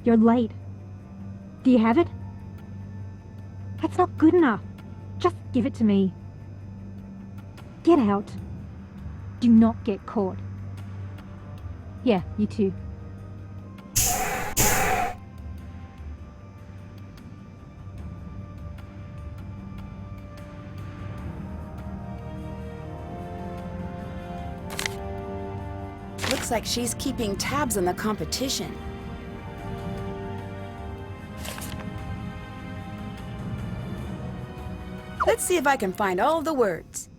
You're late. Do you have it? That's not good enough. Just give it to me. Get out. Do not get caught. Yeah, you too. Looks like she's keeping tabs on the competition. Let's see if I can find all the words.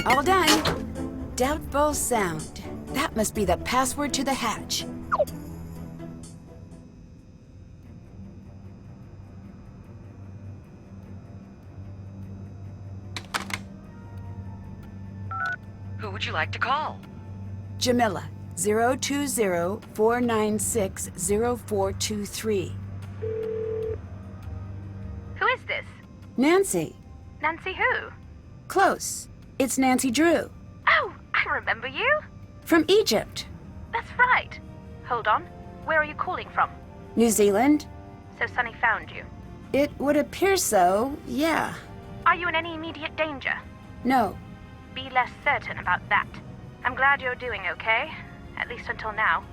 All done. Doubtful sound. That must be the password to the hatch. Who would you like to call? Jamila, 020-496-0423. Who is this? Nancy. Nancy who? Close. It's Nancy Drew. Oh, I remember you. From Egypt. That's right. Hold on. Where are you calling from? New Zealand. So Sonny found you. It would appear so, yeah. Are you in any immediate danger? No. Be less certain about that. I'm glad you're doing okay. At least until now.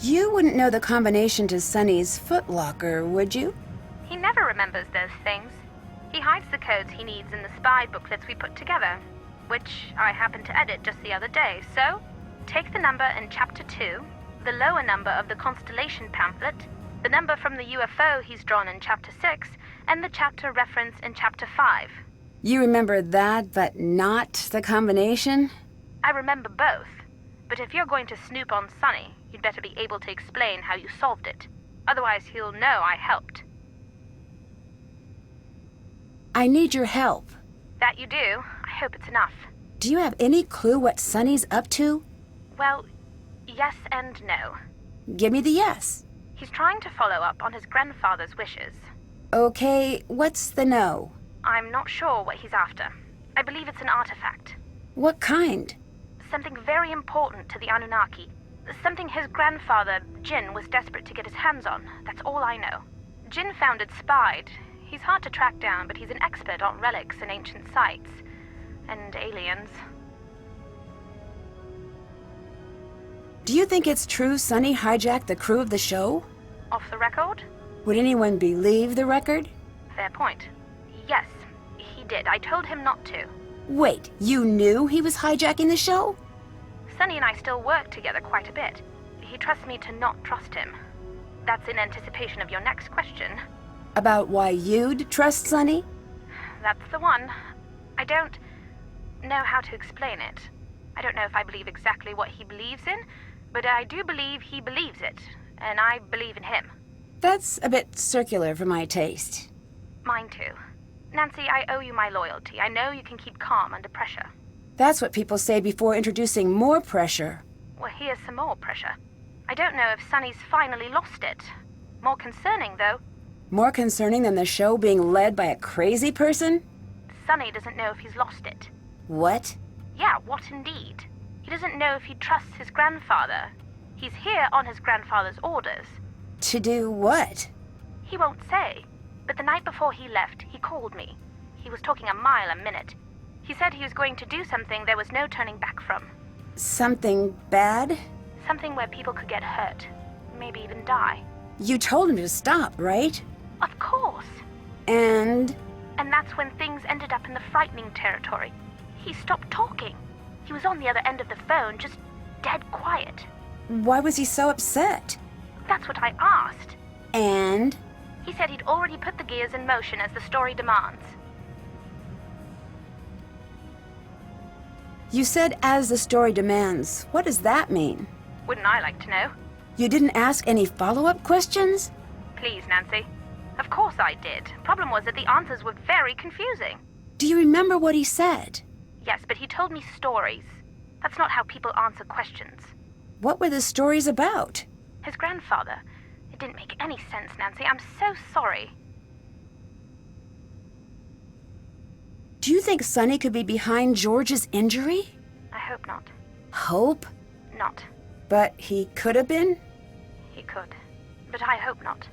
You wouldn't know the combination to Sonny's footlocker, would you? He never remembers those things. He hides the codes he needs in the spy booklets we put together, which I happened to edit just the other day. So, take the number in Chapter 2, the lower number of the Constellation pamphlet, the number from the UFO he's drawn in Chapter 6, and the chapter reference in Chapter 5. You remember that, but not the combination? I remember both, but if you're going to snoop on Sonny, you'd better be able to explain how you solved it. Otherwise, he'll know I helped. I need your help. That you do. I hope it's enough. Do you have any clue what Sonny's up to? Well, yes and no. Give me the yes. He's trying to follow up on his grandfather's wishes. Okay, what's the no? I'm not sure what he's after. I believe it's an artifact. What kind? Something very important to the Anunnaki. Something his grandfather, Jin, was desperate to get his hands on. That's all I know. Jin founded Spied. He's hard to track down, but he's an expert on relics and ancient sites. And aliens. Do you think it's true Sonny hijacked the crew of the show? Off the record? Would anyone believe the record? Fair point. Yes, he did. I told him not to. Wait, you knew he was hijacking the show? Sonny and I still work together quite a bit. He trusts me to not trust him. That's in anticipation of your next question. About why you'd trust Sonny? That's the one. I don't know how to explain it. I don't know if I believe exactly what he believes in, but I do believe he believes it, and I believe in him. That's a bit circular for my taste. Mine too. Nancy, I owe you my loyalty. I know you can keep calm under pressure. That's what people say before introducing more pressure. Well, here's some more pressure. I don't know if Sonny's finally lost it. More concerning, though. More concerning than the show being led by a crazy person? Sonny doesn't know if he's lost it. What? Yeah, what indeed? He doesn't know if he trusts his grandfather. He's here on his grandfather's orders. To do what? He won't say. But the night before he left, he called me. He was talking a mile a minute. He said he was going to do something there was no turning back from. Something bad? Something where people could get hurt. Maybe even die. You told him to stop, right? Of course. And that's when things ended up in the frightening territory. He stopped talking. He was on the other end of the phone, just dead quiet. why was he so upset? That's what I asked. And? He said he'd already put the gears in motion as the story demands. You said as the story demands. What does that mean? Wouldn't I like to know? You didn't ask any follow-up questions? Please, Nancy. Of course I did. Problem was that the answers were very confusing. Do you remember what he said? Yes, but he told me stories. That's not how people answer questions. What were the stories about? His grandfather. It didn't make any sense, Nancy. I'm so sorry. Do you think Sonny could be behind George's injury? I hope not. Hope? Not. But he could have been? He could. But I hope not.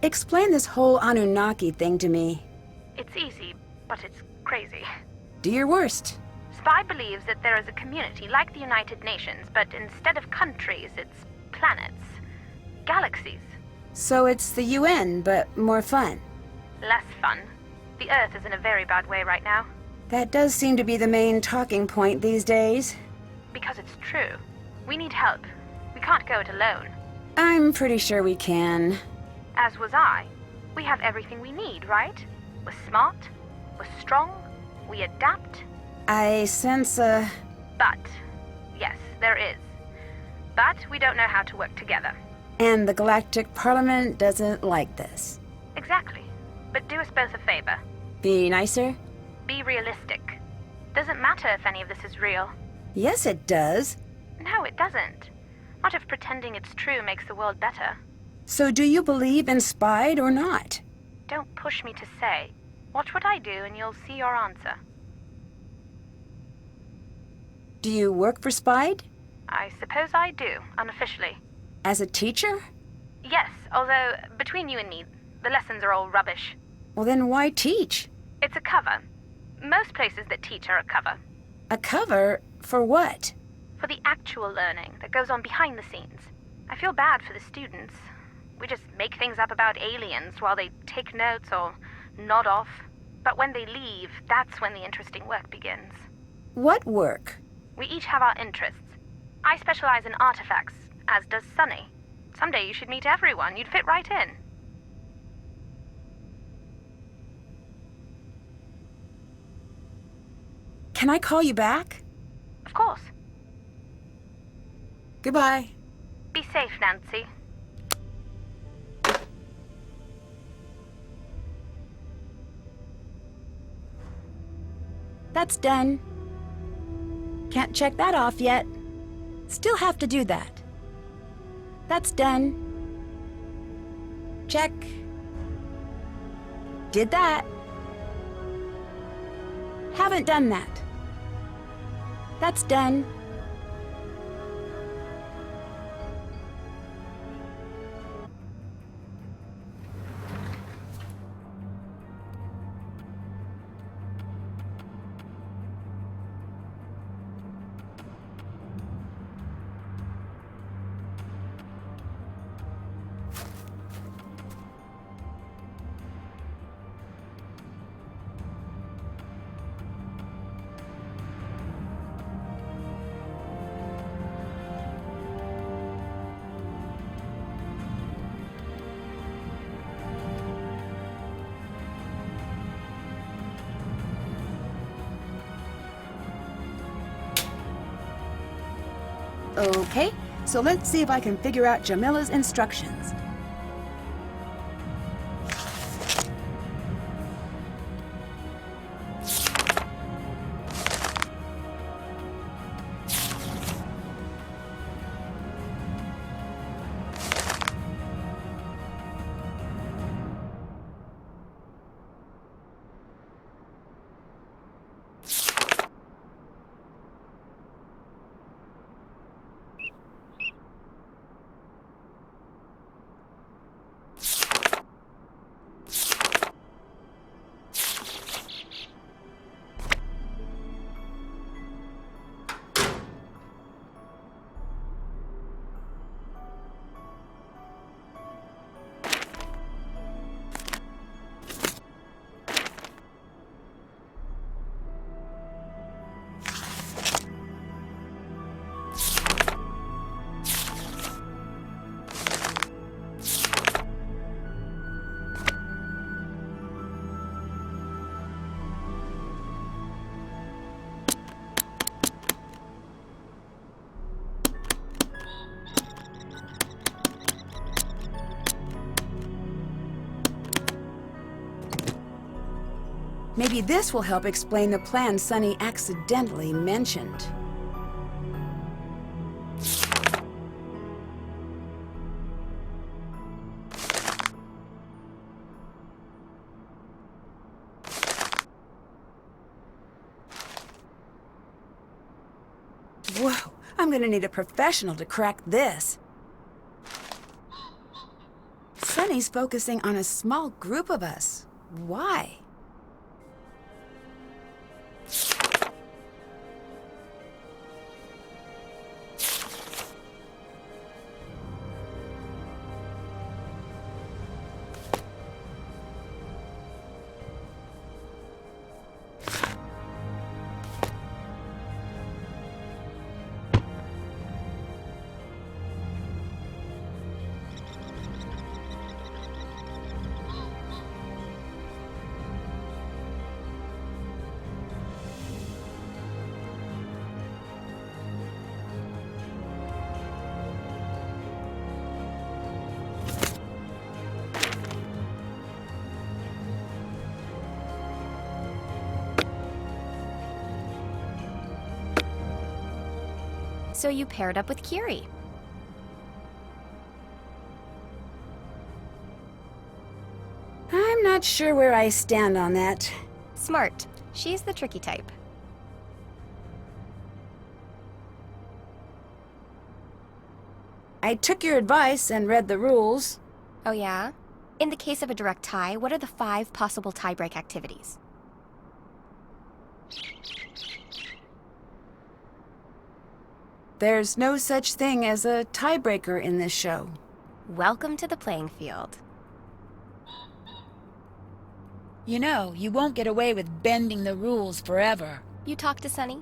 Explain this whole Anunnaki thing to me. It's easy, but it's crazy. Do your worst. Spy believes that there is a community like the United Nations, but instead of countries, it's planets. Galaxies. So it's the UN, but more fun. Less fun. The Earth is in a very bad way right now. That does seem to be the main talking point these days. Because it's true. We need help. We can't go it alone. I'm pretty sure we can. as was I. We have everything we need, right? We're smart, we're strong, we adapt. I sense a... But, yes, there is. But we don't know how to work together. And the Galactic Parliament doesn't like this. Exactly. But do us both a favor. Be nicer? Be realistic. Doesn't matter if any of this is real. Yes, it does. No, it doesn't. Not if pretending it's true makes the world better. So do you believe in Spied or not? Don't push me to say. Watch what I do and you'll see your answer. Do you work for Spied? I suppose I do, unofficially. As a teacher? Yes, although, between you and me, the lessons are all rubbish. Well, then why teach? It's a cover. Most places that teach are a cover. A cover? For what? For the actual learning that goes on behind the scenes. I feel bad for the students. We just make things up about aliens while they take notes or nod off. But when they leave, that's when the interesting work begins. What work? We each have our interests. I specialize in artifacts, as does Sunny. Someday you should meet everyone. You'd fit right in. Can I call you back? Of course. Goodbye. Be safe, Nancy. That's done. Can't check that off yet. Still have to do that. That's done. Check. Did that. Haven't done that. That's done. Okay, so let's see if I can figure out Jamila's instructions. Maybe this will help explain the plan Sunny accidentally mentioned. Whoa, I'm gonna need a professional to crack this. Sunny's focusing on a small group of us. Why? So you paired up with Kiri. I'm not sure where I stand on that. Smart. She's the tricky type. I took your advice and read the rules. Oh yeah? In the case of a direct tie, what are the 5 possible tiebreak activities? There's no such thing as a tiebreaker in this show. Welcome to the playing field. You know, you won't get away with bending the rules forever. You talked to Sonny?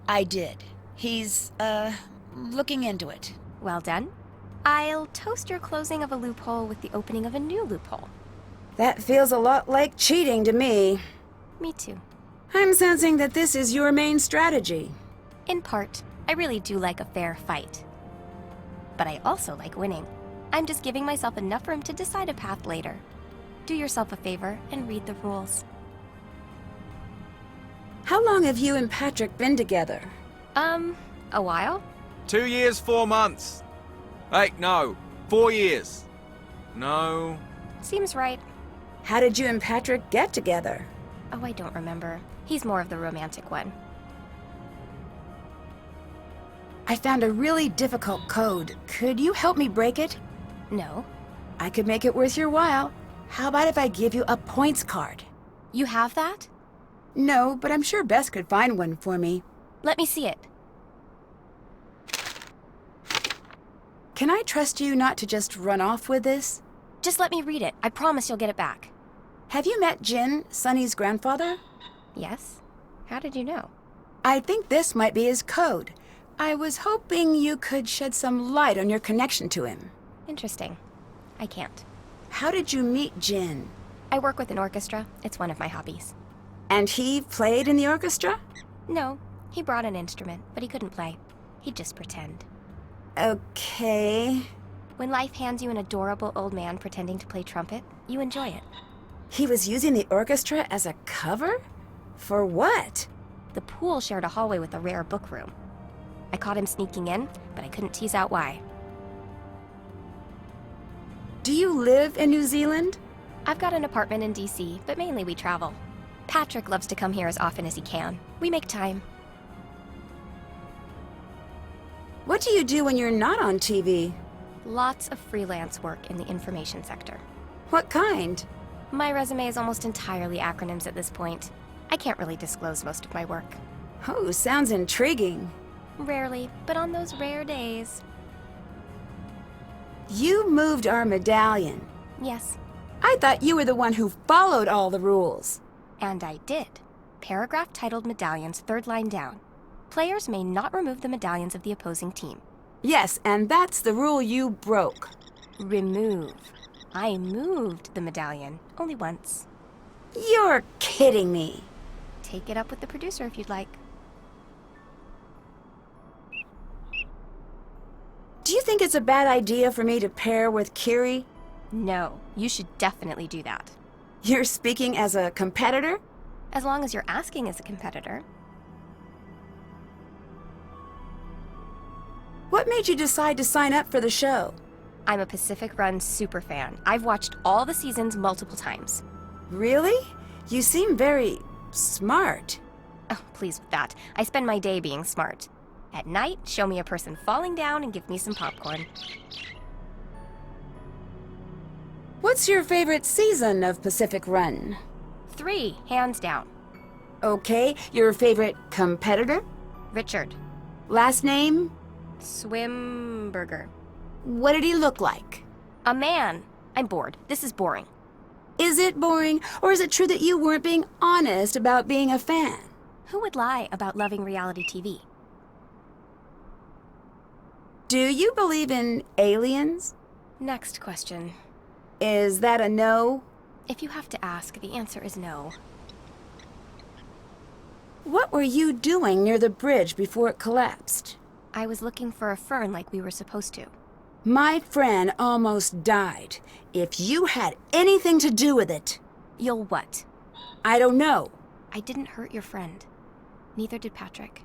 I did. He's, looking into it. Well done. I'll toast your closing of a loophole with the opening of a new loophole. That feels a lot like cheating to me. Me too. I'm sensing that this is your main strategy. In part, I really do like a fair fight. But I also like winning. I'm just giving myself enough room to decide a path later. Do yourself a favor and read the rules. How long have you and Patrick been together? A while? 2 years, 4 months. Hey, no. 4 years. No. Seems right. How did you and Patrick get together? Oh, I don't remember. He's more of the romantic one. I found a really difficult code. Could you help me break it? No. I could make it worth your while. How about if I give you a points card? You have that? No, but I'm sure Bess could find one for me. Let me see it. Can I trust you not to just run off with this? Just let me read it. I promise you'll get it back. Have you met Jin, Sonny's grandfather? Yes? How did you know? I think this might be his code. I was hoping you could shed some light on your connection to him. Interesting. I can't. How did you meet Jin? I work with an orchestra. It's one of my hobbies. And he played in the orchestra? No, he brought an instrument, but he couldn't play. He'd just pretend. Okay. When life hands you an adorable old man pretending to play trumpet, you enjoy it. He was using the orchestra as a cover? For what? The pool shared a hallway with a rare book room. I caught him sneaking in, but I couldn't tease out why. Do you live in New Zealand? I've got an apartment in DC, but mainly we travel. Patrick loves to come here as often as he can. We make time. What do you do when you're not on TV? Lots of freelance work in the information sector. What kind? My resume is almost entirely acronyms at this point. I can't really disclose most of my work. Oh, sounds intriguing. Rarely, but on those rare days. You moved our medallion. Yes, I thought you were the one who followed all the rules. and I did. Paragraph titled Medallions, third line down. Players may not remove the medallions of the opposing team. Yes, and that's the rule you broke. Remove. I moved the medallion, only once. You're kidding me. Take it up with the producer if you'd like. Do you think it's a bad idea for me to pair with Kiri? No, you should definitely do that. You're speaking as a competitor? As long as you're asking as a competitor. What made you decide to sign up for the show? I'm a Pacific Run superfan. I've watched all the seasons multiple times. Really? You seem very smart. Oh, please with that. I spend my day being smart. At night, show me a person falling down and give me some popcorn. What's your favorite season of Pacific Run? 3, hands down. Okay, your favorite competitor? Richard. Last name? Swimburger. What did he look like? A man. I'm bored. This is boring. Is it boring, or is it true that you weren't being honest about being a fan? Who would lie about loving reality TV? Do you believe in aliens? Next question. Is that a no? If you have to ask, the answer is no. What were you doing near the bridge before it collapsed? I was looking for a fern like we were supposed to. My friend almost died. If you had anything to do with it, You'll what? I don't know. I didn't hurt your friend. Neither did Patrick.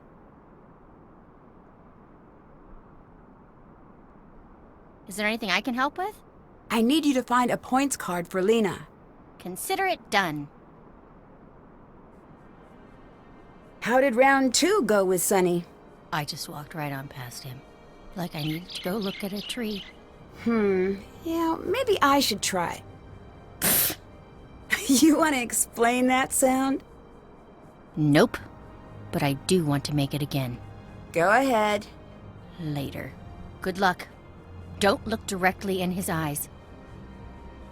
Is there anything I can help with? I need you to find a points card for Lena. Consider it done. How did round 2 go with Sunny? I just walked right on past him. Like I needed to go look at a tree. Yeah, maybe I should try. You want to explain that sound? Nope. But I do want to make it again. Go ahead. Later. Good luck. Don't look directly in his eyes.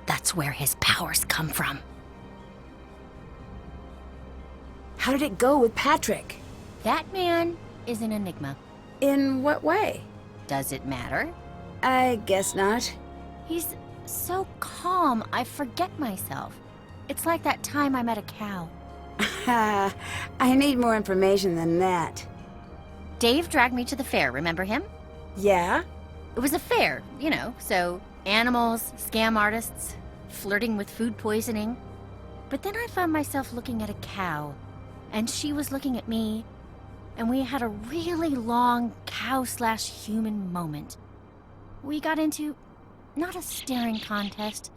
That's where his powers come from. How did it go with Patrick? That man is an enigma. In what way? Does it matter? I guess not. He's so calm, I forget myself. It's like that time I met a cow. I need more information than that. Dave dragged me to the fair, remember him? Yeah? It was a fair, you know, so animals, scam artists, flirting with food poisoning. But then I found myself looking at a cow, and she was looking at me, and we had a really long cow/human moment. We got into not a staring contest,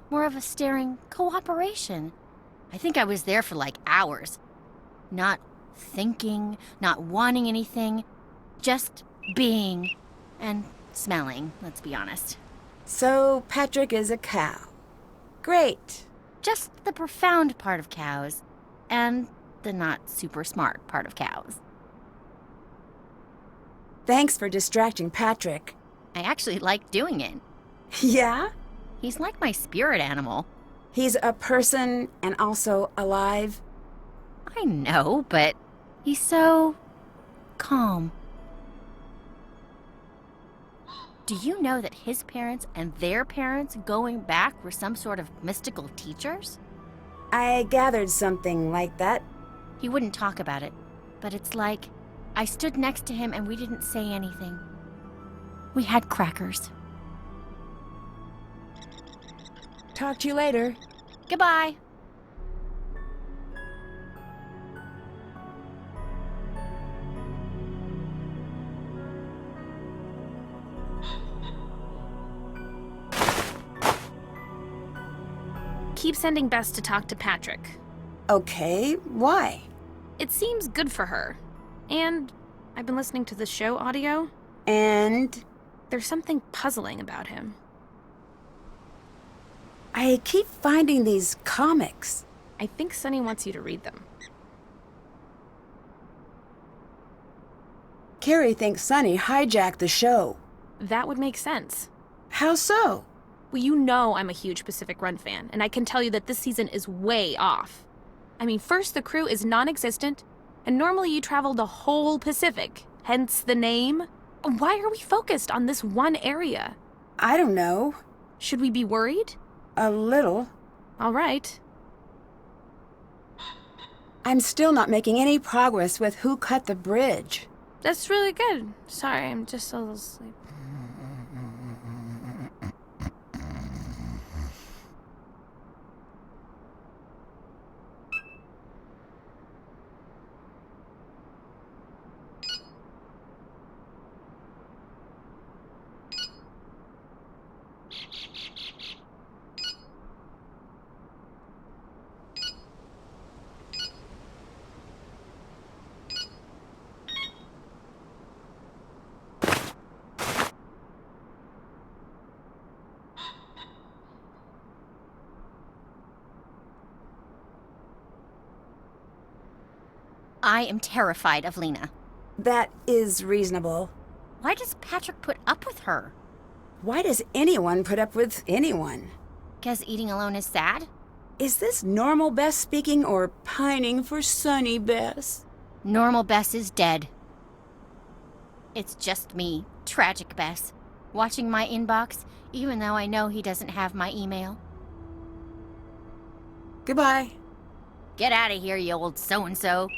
more of a staring cooperation. I think I was there for like hours. Not thinking, not wanting anything, just being and smelling, let's be honest. So Patrick is a cow. Great. Just the profound part of cows, and the not super smart part of cows. Thanks for distracting Patrick. I actually like doing it. Yeah? He's like my spirit animal. He's a person and also alive. I know, but he's so calm. Do you know that his parents and their parents going back were some sort of mystical teachers? I gathered something like that. He wouldn't talk about it, but it's like I stood next to him and we didn't say anything. We had crackers. Talk to you later. Goodbye. Keep sending Bess to talk to Patrick. Okay, why? It seems good for her. And I've been listening to the show audio. And There's something puzzling about him. I keep finding these comics. I think Sunny wants you to read them. Carrie thinks Sunny hijacked the show. That would make sense. How so? Well, you know I'm a huge Pacific Run fan, and I can tell you that this season is way off. I mean, first, the crew is non-existent, and normally you travel the whole Pacific, hence the name. Why are we focused on this one area? I don't know. Should we be worried? A little. All right. I'm still not making any progress with who cut the bridge. That's really good. Sorry, I'm just a little sleepy. I am terrified of Lena. That is reasonable. Why does Patrick put up with her? Why does anyone put up with anyone? 'Cause eating alone is sad? Is this normal Bess speaking or pining for Sunny Bess? Normal Bess is dead. It's just me, tragic Bess, watching my inbox, even though I know he doesn't have my email. Goodbye. Get out of here, you old so-and-so.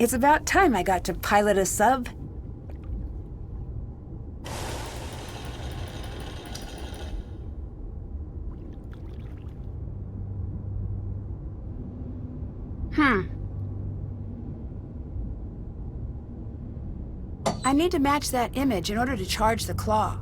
It's about time I got to pilot a sub. I need to match that image in order to charge the claw.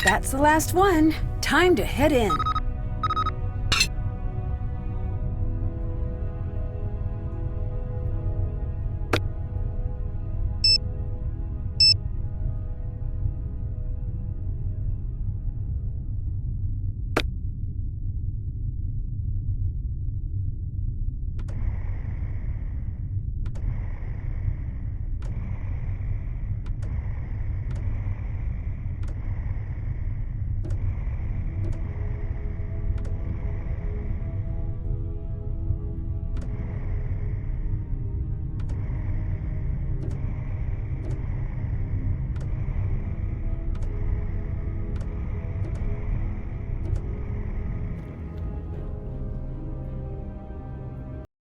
That's the last one. Time to head in.